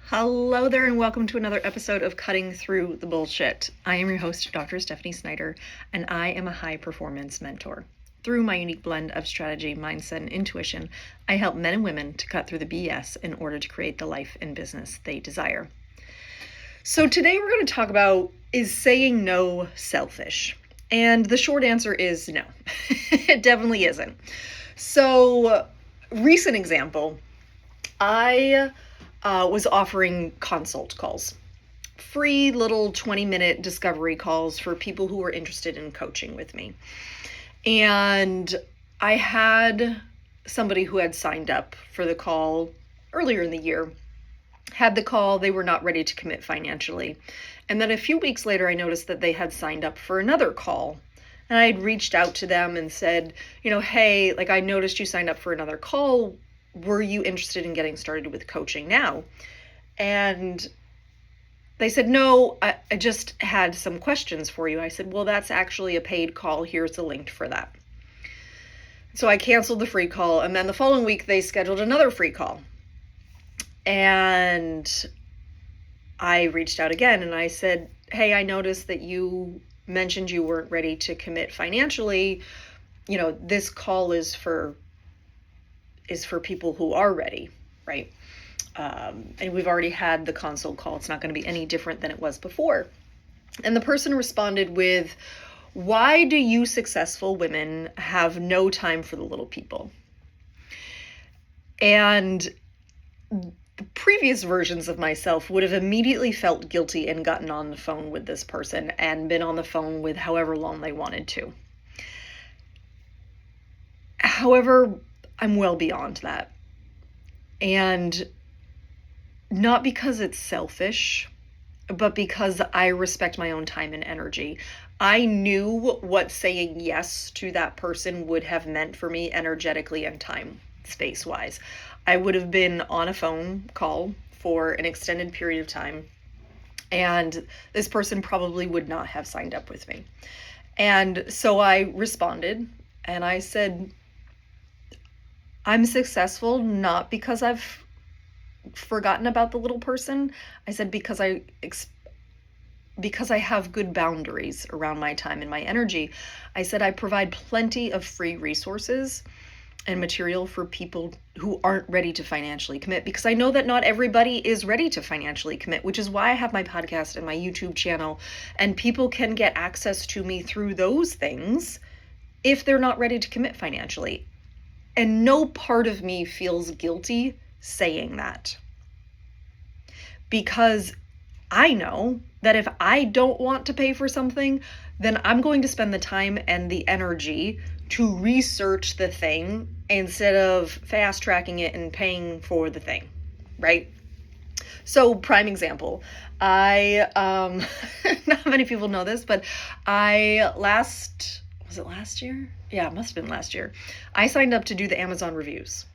Hello there and welcome to another episode of Cutting Through the Bullshit. I am your host, Dr. Stephanie Snyder, and I am a high performance mentor. Through my unique blend of strategy, mindset, and intuition, I help men and women to cut through the BS in order to create the life and business they desire. So today we're going to talk about, is saying no selfish? And the short answer is no. It definitely isn't. So, recent example, I was offering consult calls, free little 20-minute discovery calls for people who were interested in coaching with me. And I had somebody who had signed up for the call earlier in the year, had the call, they were not ready to commit financially. And then a few weeks later, I noticed that they had signed up for another call. And I had reached out to them and said, hey, I noticed you signed up for another call. Were you interested in getting started with coaching now? And they said, no, I just had some questions for you. I said, well, that's actually a paid call. Here's a link for that. So I canceled the free call. And then the following week, they scheduled another free call. And I reached out again and I said, hey, I noticed that you mentioned you weren't ready to commit financially. This call is for people who are ready, right? And we've already had the consult call. It's not going to be any different than it was before. And the person responded with, why do you successful women have no time for the little people? And the previous versions of myself would have immediately felt guilty and gotten on the phone with this person and been on the phone with however long they wanted to. However, I'm well beyond that. And not because it's selfish, but because I respect my own time and energy. I knew what saying yes to that person would have meant for me energetically and time space wise. I would have been on a phone call for an extended period of time, and this person probably would not have signed up with me. And so I responded and I said, I'm successful not because I've forgotten about the little person. I said because I have good boundaries around my time and my energy. I said I provide plenty of free resources and material for people who aren't ready to financially commit, because I know that not everybody is ready to financially commit, which is why I have my podcast and my YouTube channel, and people can get access to me through those things if they're not ready to commit financially. And no part of me feels guilty saying that, because I know that if I don't want to pay for something, then I'm going to spend the time and the energy to research the thing instead of fast tracking it and paying for the thing, right? So, prime example, not many people know this, but was it last year? Yeah, it must have been last year. I signed up to do the Amazon reviews,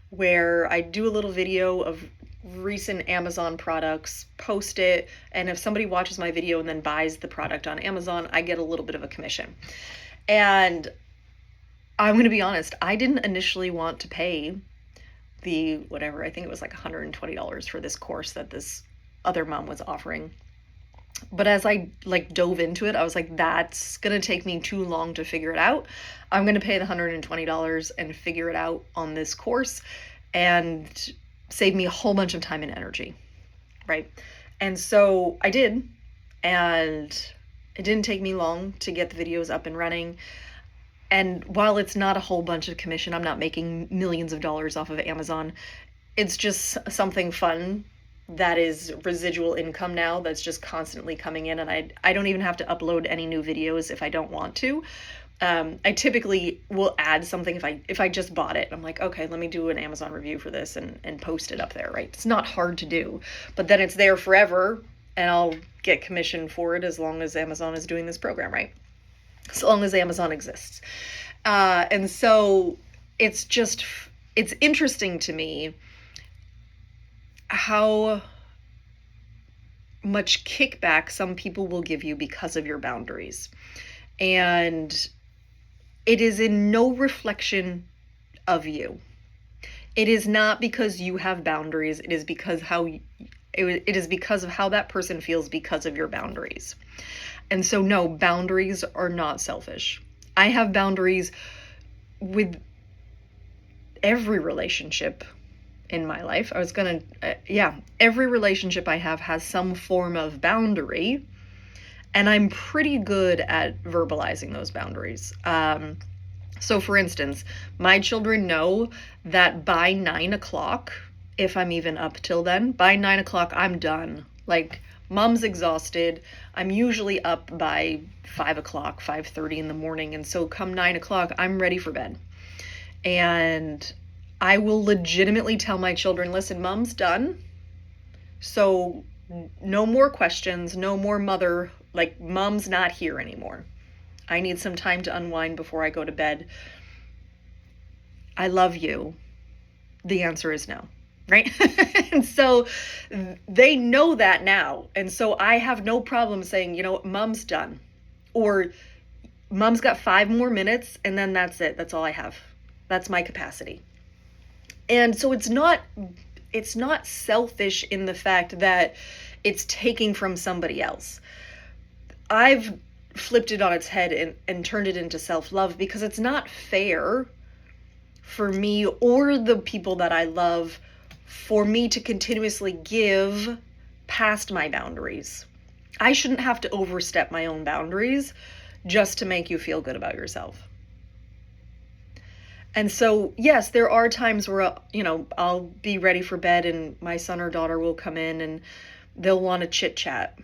where I do a little video of recent Amazon products, post it, and if somebody watches my video and then buys the product on Amazon, I get a little bit of a commission. And I'm going to be honest, I didn't initially want to pay the whatever, I think it was like $120 for this course that this other mom was offering. But as I dove into it, I was like, that's going to take me too long to figure it out. I'm going to pay the $120 and figure it out on this course and save me a whole bunch of time and energy, right? And so I did, and it didn't take me long to get the videos up and running. And while it's not a whole bunch of commission, I'm not making millions of dollars off of Amazon. It's just something fun that is residual income now that's just constantly coming in, and I don't even have to upload any new videos if I don't want to. I typically will add something if I just bought it. I'm like, okay, let me do an Amazon review for this and post it up there, right? It's not hard to do, but then it's there forever, and I'll get commission for it as long as Amazon is doing this program, right? So long as Amazon exists. And so it's interesting to me how much kickback some people will give you because of your boundaries. And it is in no reflection of you. It is not because you have boundaries. It is because it is because of how that person feels because of your boundaries. And so no, boundaries are not selfish. I have boundaries with every relationship in my life. Every relationship I have has some form of boundary, and I'm pretty good at verbalizing those boundaries. So for instance, my children know that by 9 o'clock, if I'm even up till then, by 9 o'clock, I'm done. Like, mom's exhausted. I'm usually up by 5 o'clock, 5:30 in the morning. And so come 9 o'clock, I'm ready for bed. And I will legitimately tell my children, listen, mom's done. So no more questions, no more mom's not here anymore. I need some time to unwind before I go to bed. I love you. The answer is no, right? And so they know that now. And so I have no problem saying, mom's done. Or mom's got 5 more minutes and then that's it. That's all I have. That's my capacity. And so it's not selfish in the fact that it's taking from somebody else. I've flipped it on its head and turned it into self-love because it's not fair for me or the people that I love for me to continuously give past my boundaries. I shouldn't have to overstep my own boundaries just to make you feel good about yourself. And so, yes, there are times where, I'll be ready for bed and my son or daughter will come in and they'll want to chit chat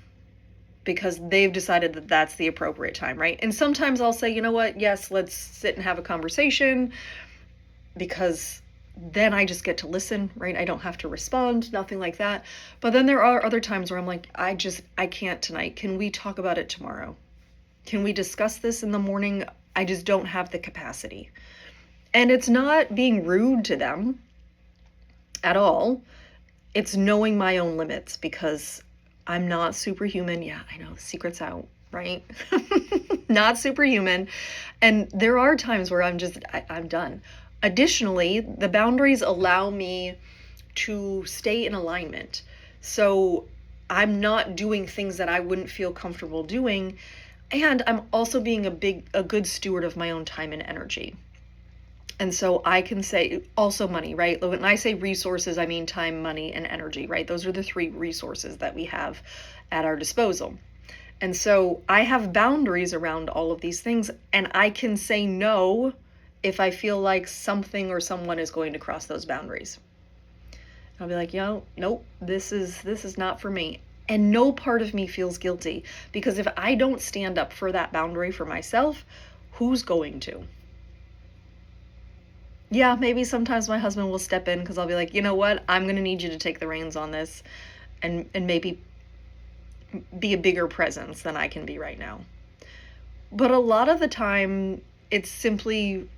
because they've decided that that's the appropriate time, right? And sometimes I'll say, you know what? Yes, let's sit and have a conversation because then I just get to listen, right? I don't have to respond, nothing like that. But then there are other times where I'm like, I can't tonight. Can we talk about it tomorrow? Can we discuss this in the morning? I just don't have the capacity. And it's not being rude to them at all. It's knowing my own limits because I'm not superhuman. Yeah, I know, the secret's out, right? Not superhuman. And there are times where I'm done. Additionally, the boundaries allow me to stay in alignment. So I'm not doing things that I wouldn't feel comfortable doing. And I'm also being a good steward of my own time and energy. And so I can say also money, right? When I say resources, I mean time, money, and energy, right? Those are the 3 resources that we have at our disposal. And so I have boundaries around all of these things, and I can say no if I feel like something or someone is going to cross those boundaries. I'll be like, nope, this is not for me. And no part of me feels guilty because if I don't stand up for that boundary for myself, who's going to? Yeah, maybe sometimes my husband will step in because I'll be like, you know what? I'm going to need you to take the reins on this and maybe be a bigger presence than I can be right now. But a lot of the time, it's simply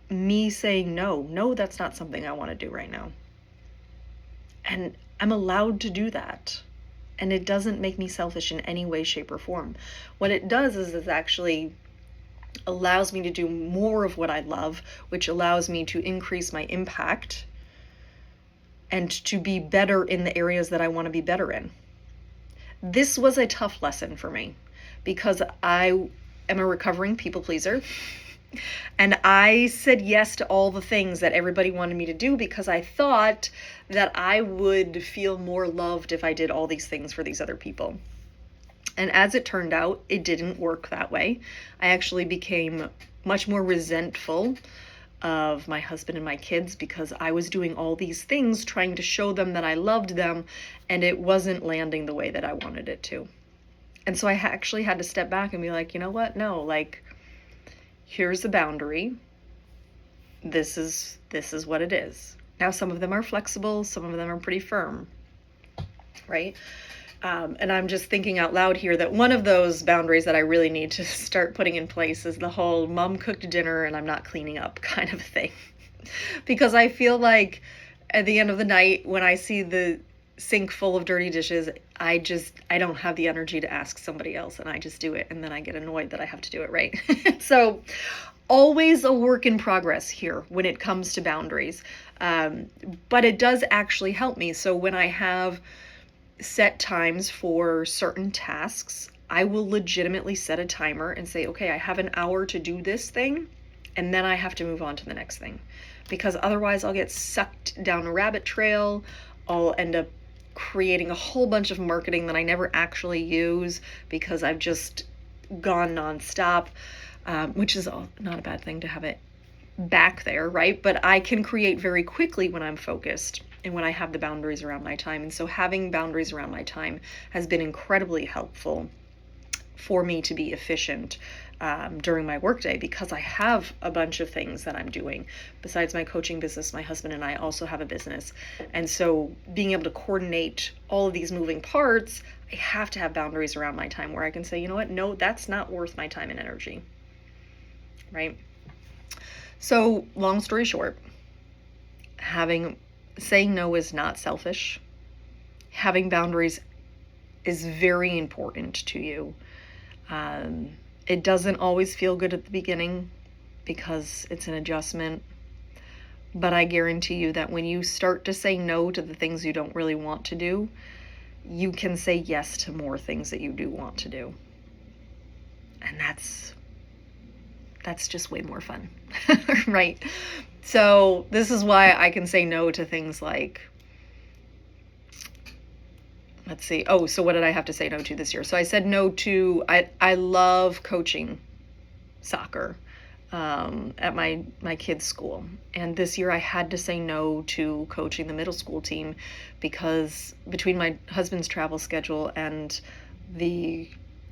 me saying, no, that's not something I want to do right now. And I'm allowed to do that. And it doesn't make me selfish in any way, shape, or form. What it does is it actually allows me to do more of what I love, which allows me to increase my impact and to be better in the areas that I want to be better in. This was a tough lesson for me because I am a recovering people pleaser. And I said yes to all the things that everybody wanted me to do because I thought that I would feel more loved if I did all these things for these other people. And as it turned out, it didn't work that way. I actually became much more resentful of my husband and my kids because I was doing all these things trying to show them that I loved them, and it wasn't landing the way that I wanted it to. And so I actually had to step back and be like, you know what? No, here's the boundary. This is what it is. Now, some of them are flexible, some of them are pretty firm, right? And I'm just thinking out loud here that one of those boundaries that I really need to start putting in place is the whole mom cooked dinner and I'm not cleaning up kind of thing. Because I feel like at the end of the night, when I see the sink full of dirty dishes, I don't have the energy to ask somebody else, and I just do it, and then I get annoyed that I have to do it, right? So always a work in progress here when it comes to boundaries. But it does actually help me. So when I have set times for certain tasks, I will legitimately set a timer and say, okay, I have an hour to do this thing, and then I have to move on to the next thing. Because otherwise, I'll get sucked down a rabbit trail. I'll end up creating a whole bunch of marketing that I never actually use because I've just gone nonstop, which is not a bad thing to have it back there, right? But I can create very quickly when I'm focused and when I have the boundaries around my time. And so having boundaries around my time has been incredibly helpful for me to be efficient during my workday, because I have a bunch of things that I'm doing. Besides my coaching business, my husband and I also have a business. And so being able to coordinate all of these moving parts, I have to have boundaries around my time where I can say, you know what, no, that's not worth my time and energy, right? So long story short, saying no is not selfish. Having boundaries is very important to you. It doesn't always feel good at the beginning because it's an adjustment. But I guarantee you that when you start to say no to the things you don't really want to do, you can say yes to more things that you do want to do. And that's just way more fun, right? So this is why I can say no to things like, let's see. Oh, so what did I have to say no to this year? So I said no to, I love coaching soccer at my kids' school. And this year I had to say no to coaching the middle school team because between my husband's travel schedule and the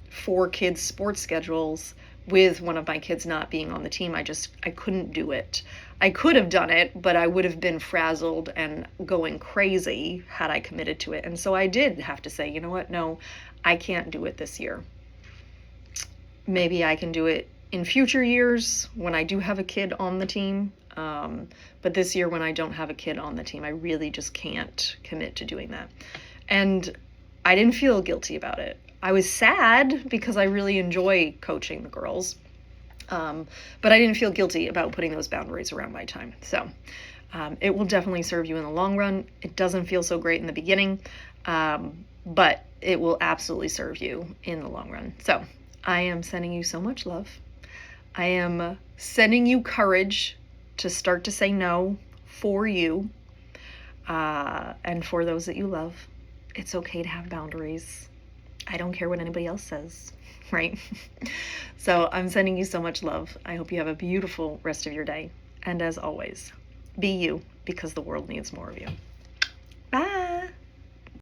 4 kids' sports schedules, with one of my kids not being on the team, I couldn't do it. I could have done it, but I would have been frazzled and going crazy had I committed to it. And so I did have to say, you know what? No, I can't do it this year. Maybe I can do it in future years when I do have a kid on the team. But this year when I don't have a kid on the team, I really just can't commit to doing that. And I didn't feel guilty about it. I was sad because I really enjoy coaching the girls. But I didn't feel guilty about putting those boundaries around my time. So it will definitely serve you in the long run. It doesn't feel so great in the beginning, but it will absolutely serve you in the long run. So I am sending you so much love. I am sending you courage to start to say no for you and for those that you love. It's okay to have boundaries. I don't care what anybody else says, right? So I'm sending you so much love. I hope you have a beautiful rest of your day. And as always, be you, because the world needs more of you.